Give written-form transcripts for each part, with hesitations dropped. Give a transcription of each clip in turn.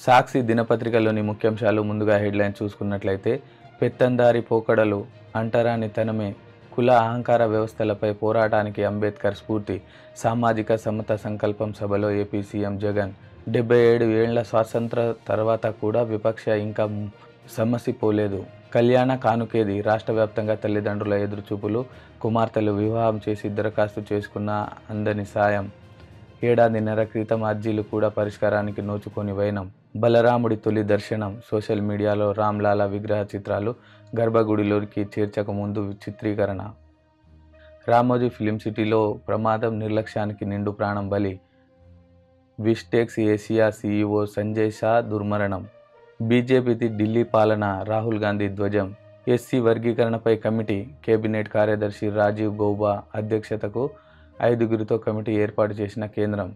సాక్షి దినపత్రికలోని ముఖ్యాంశాలు ముందుగా హెడ్లైన్ చూసుకున్నట్లయితే పెత్తందారి పోకడలు అంటరానితనమే కుల అహంకార వ్యవస్థలపై పోరాటానికి అంబేద్కర్ స్ఫూర్తి సామాజిక సమత సంకల్పం సభలో ఏపీ సీఎం జగన్ 77 ఏళ్ల స్వాతంత్ర తర్వాత కూడా విపక్ష ఇంకా సమసిపోలేదు. కళ్యాణ కానుకేది రాష్ట్ర వ్యాప్తంగా తల్లిదండ్రుల ఎదురుచూపులు కుమార్తెలు వివాహం చేసి దరఖాస్తు చేసుకున్న అందని సాయం ఏడాదిన్నర క్రితం అర్జీలు కూడా పరిష్కారానికి నోచుకొని వైనం బలరాముడి తొలి దర్శనం సోషల్ మీడియాలో రామ్లాలా విగ్రహ చిత్రాలు గర్భగుడిలోకి చేర్చక ముందు చిత్రీకరణ రామోజీ ఫిలిం సిటీలో ప్రమాదం నిర్లక్ష్యానికి నిండు ప్రాణం బలి విస్టెక్స్ ఏషియా సీఈఓ సంజయ్ షా దుర్మరణం బీజేపీది ఢిల్లీ పాలన రాహుల్ గాంధీ ధ్వజం ఎస్సీ వర్గీకరణపై కమిటీ కేబినెట్ కార్యదర్శి రాజీవ్ గౌబా అధ్యక్షతకు 5గురితో కమిటీ ఏర్పాటు చేసిన కేంద్రం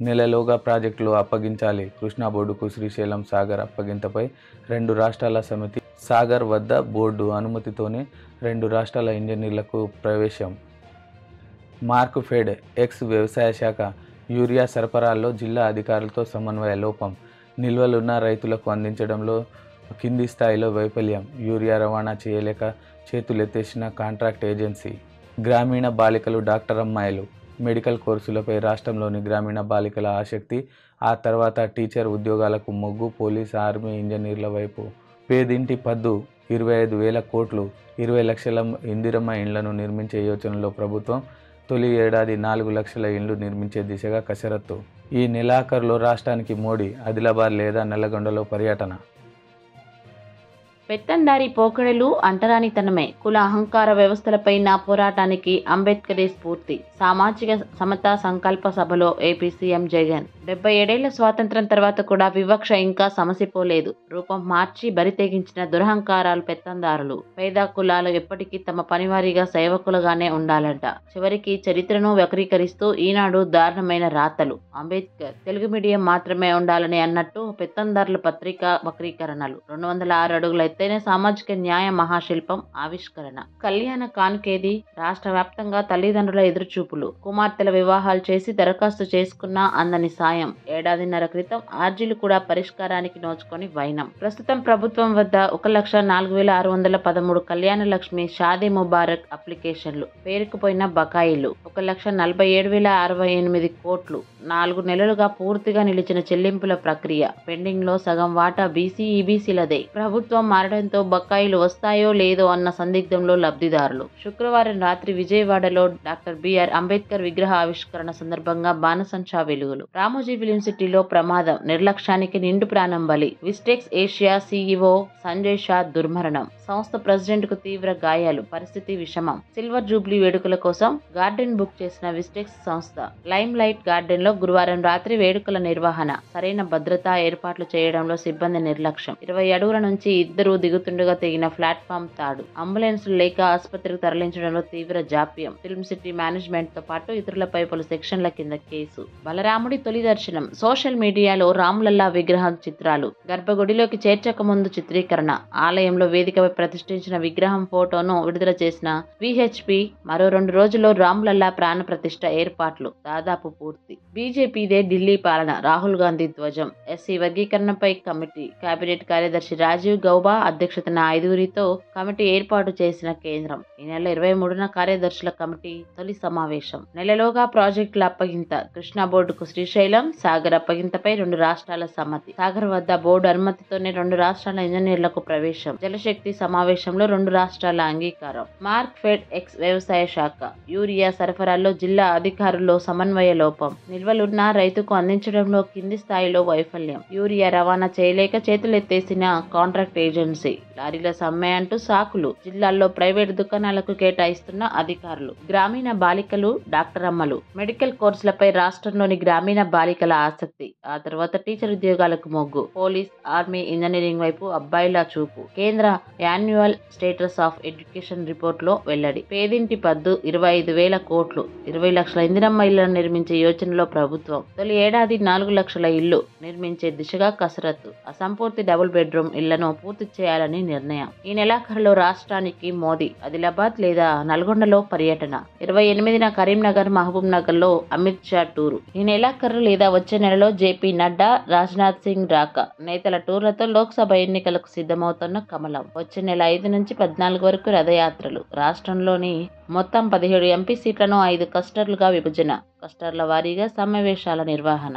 నెలలోగా ప్రాజెక్టులు అప్పగించాలి కృష్ణా బోర్డుకు శ్రీశైలం సాగర్ అప్పగింతపై 2 రాష్ట్రాల సమితి సాగర్ వద్ద బోర్డు అనుమతితోనే 2 రాష్ట్రాల ఇంజనీర్లకు ప్రవేశం మార్క్ ఫెడ్ ఎక్స్ వ్యవసాయ శాఖ యూరియా సరఫరాల్లో జిల్లా అధికారులతో సమన్వయ లోపం నిల్వలున్న రైతులకు అందించడంలో కింది స్థాయిలో వైఫల్యం యూరియా రవాణా చేయలేక చేతులెత్తేసిన కాంట్రాక్ట్ ఏజెన్సీ గ్రామీణ బాలికలు డాక్టర్ అమ్మాయిలు మెడికల్ కోర్సులపై రాష్ట్రంలోని గ్రామీణ బాలికల ఆసక్తి ఆ తర్వాత టీచర్ ఉద్యోగాలకు మొగ్గు పోలీస్ ఆర్మీ ఇంజనీర్ల వైపు పేదింటి పద్దు 25,000 కోట్లు 20 లక్షల ఇందిరమ్మ ఇండ్లను నిర్మించే యోచనలో ప్రభుత్వం తొలి ఏడాది 4 లక్షల ఇండ్లు నిర్మించే దిశగా కసరత్తు ఈ నెలాఖరులో రాష్ట్రానికి మోడీ ఆదిలాబాద్ లేదా నల్లగొండలో పర్యటన పెత్తందారి పోకడలు అంటరానితనమే కుల అహంకార వ్యవస్థలపై నా పోరాటానికి అంబేద్కరే స్ఫూర్తి సామాజిక సమతా సంకల్ప సభలో ఏపీ సీఎం జగన్ 77 ఏళ్ల స్వాతంత్రం తర్వాత కూడా వివక్ష ఇంకా సమసిపోలేదు రూపం మార్చి బరితెగించిన దురహంకారాలు పెత్తందారులు పేద కులాలు ఎప్పటికీ తమ పనివారీగా సేవకులుగానే ఉండాలంట చివరికి చరిత్రను వక్రీకరిస్తూ ఈనాడు దారుణమైన రాతలు అంబేద్కర్ తెలుగు మీడియం మాత్రమే ఉండాలని అన్నట్టు పెత్తందారుల పత్రికా వక్రీకరణలు 206 అడుగుల ఎత్తైన సామాజిక న్యాయ మహాశిల్పం ఆవిష్కరణ కళ్యాణ కానుకేది రాష్ట్ర వ్యాప్తంగా తల్లిదండ్రుల ఎదురుచూపులు కుమార్తెల వివాహాలు చేసి దరఖాస్తు చేసుకున్న అందని సాయం ఏడాదిన్నర క్రితం ఆర్జీలు కూడా పరిష్కారానికి నోచుకొని వైనం ప్రస్తుతం ప్రభుత్వం వద్ద 1,04,613 కళ్యాణ లక్ష్మి షాదీ ముబారక్ అప్లికేషన్లు పేరుకుపోయిన బకాయిలు 1,47,068 కోట్లు 4 నెలలుగా పూర్తిగా నిలిచిన చెల్లింపుల ప్రక్రియ పెండింగ్ లో సగం వాటా బీసీ ఈబీసీలదే ప్రభుత్వం మారడంతో బకాయిలు వస్తాయో లేదో అన్న సందిగ్ధంలో లబ్ధిదారులు శుక్రవారం రాత్రి విజయవాడలో డాక్టర్ బిఆర్ అంబేద్కర్ విగ్రహ ఆవిష్కరణ సందర్భంగా బాణసంచా వెలుగులు రామోజీ ఫిలిం సిటీలో ప్రమాదం నిర్లక్ష్యానికి నిండు ప్రాణం బలి విస్టెక్స్ ఏషియా సీఈఓ సంజయ్ షా దుర్మరణం సంస్థ ప్రెసిడెంట్ కు తీవ్ర గాయాలు పరిస్థితి విషమం సిల్వర్ జూబ్లీ వేడుకల కోసం గార్డెన్ బుక్ చేసిన విస్టెక్స్ సంస్థ లైమ్ లైట్ గార్డెన్ లో గురువారం రాత్రి వేడుకల నిర్వహణ సరైన భద్రతా ఏర్పాట్లు చేయడంలో సిబ్బంది నిర్లక్ష్యం 20 అడుగుల నుంచి ఇద్దరు దిగుతుండగా తెగిన ప్లాట్ఫామ్ తాడు అంబులెన్సులు లేక ఆసుపత్రికి తరలించడంలో తీవ్ర జాప్యం ఫిల్మ్ సిటీ మేనేజ్మెంట్ తో పాటు ఇతరులపై పలు సెక్షన్ల కింద కేసు బలరాముడి తొలి దర్శనం సోషల్ మీడియాలో రామ్లల్లా విగ్రహం చిత్రాలు గర్భగుడిలోకి చేర్చక ముందు చిత్రీకరణ ఆలయంలో వేదికపై ప్రతిష్ఠించిన విగ్రహం ఫోటోను విడుదల చేసిన విహెచ్పి మరో 2 రోజుల్లో రామ్లల్లా ప్రాణ ప్రతిష్ఠ ఏర్పాట్లు దాదాపు పూర్తి బీజేపీదే ఢిల్లీ పాలన రాహుల్ గాంధీ ధ్వజం ఎస్సీ వర్గీకరణపై కమిటీ కేబినెట్ కార్యదర్శి రాజీవ్ గౌబా అధ్యక్షతన 5గురితో కమిటీ ఏర్పాటు చేసిన కేంద్రం ఈ నెల 23న కార్యదర్శుల కమిటీ తొలి సమావేశం నెలలోగా ప్రాజెక్టుల అప్పగింత కృష్ణా బోర్డుకు శ్రీశైలం సాగర్ అప్పగింతపై 2 రాష్ట్రాల సమ్మతి సాగర్ వద్ద బోర్డు అనుమతితోనే 2 రాష్ట్రాల ఇంజనీర్లకు ప్రవేశం జలశక్తి సమావేశంలో 2 రాష్ట్రాల అంగీకారం మార్క్ ఫెడ్ ఎక్స్ వ్యవసాయ శాఖ యూరియా సరఫరాల్లో జిల్లా అధికారుల్లో సమన్వయ లోపం నిల్వలున్న రైతుకు అందించడంలో కింది స్థాయిలో వైఫల్యం యూరియా రవాణా చేయలేక చేతులెత్తేసిన కాంట్రాక్ట్ ఏజెన్సీ లారీల సమ్మె అంటూ సాకులు జిల్లాల్లో ప్రైవేటు దుకాణాలకు కేటాయిస్తున్న అధికారులు గ్రామీణ బాలికలు డాక్టర్ అమ్మలు మెడికల్ కోర్సులపై రాష్ట్రంలోని గ్రామీణ బాలికల ఆసక్తి ఆ తర్వాత టీచర్ ఉద్యోగాలకు మొగ్గు పోలీస్ ఆర్మీ ఇంజనీరింగ్ వైపు అబ్బాయిల చూపు కేంద్ర annual status of education report లో వెల్లడి పేదింటి పద్దు 25,000 కోట్లు 20 లక్షల ఇందిరమ్మ ఇళ్లను నిర్మించే యోచనలో ప్రభుత్వం తొలి ఏడాది 4 లక్షల ఇళ్లు నిర్మించే దిశగా కసరత్తు అసంపూర్తి డబుల్ బెడ్రూమ్ ఇళ్లను పూర్తి చేయాలని నిర్ణయం ఈ నెలాఖరులో రాష్ట్రానికి మోదీ ఆదిలాబాద్ లేదా నల్గొండలో పర్యటన 28న కరీంనగర్ మహబూబ్ నగర్ లో అమిత్ షా టూరు ఈ నెలాఖరు లేదా లేదా వచ్చే నెలలో జేపీ నడ్డా, రాజ్నాథ్ సింగ్ రాక. నేతల టూర్లతో లోక్సభ ఎన్నికలకు సిద్ధమవుతున్న కమలం. వచ్చే నెల 5 నుంచి 14 వరకు రథయాత్రలు. రాష్ట్రంలోని మొత్తం 17 ఎంపీ సీట్లను 5 క్లస్టర్లుగా విభజన. క్లస్టర్ల వారీగా సమావేశాల నిర్వహణ.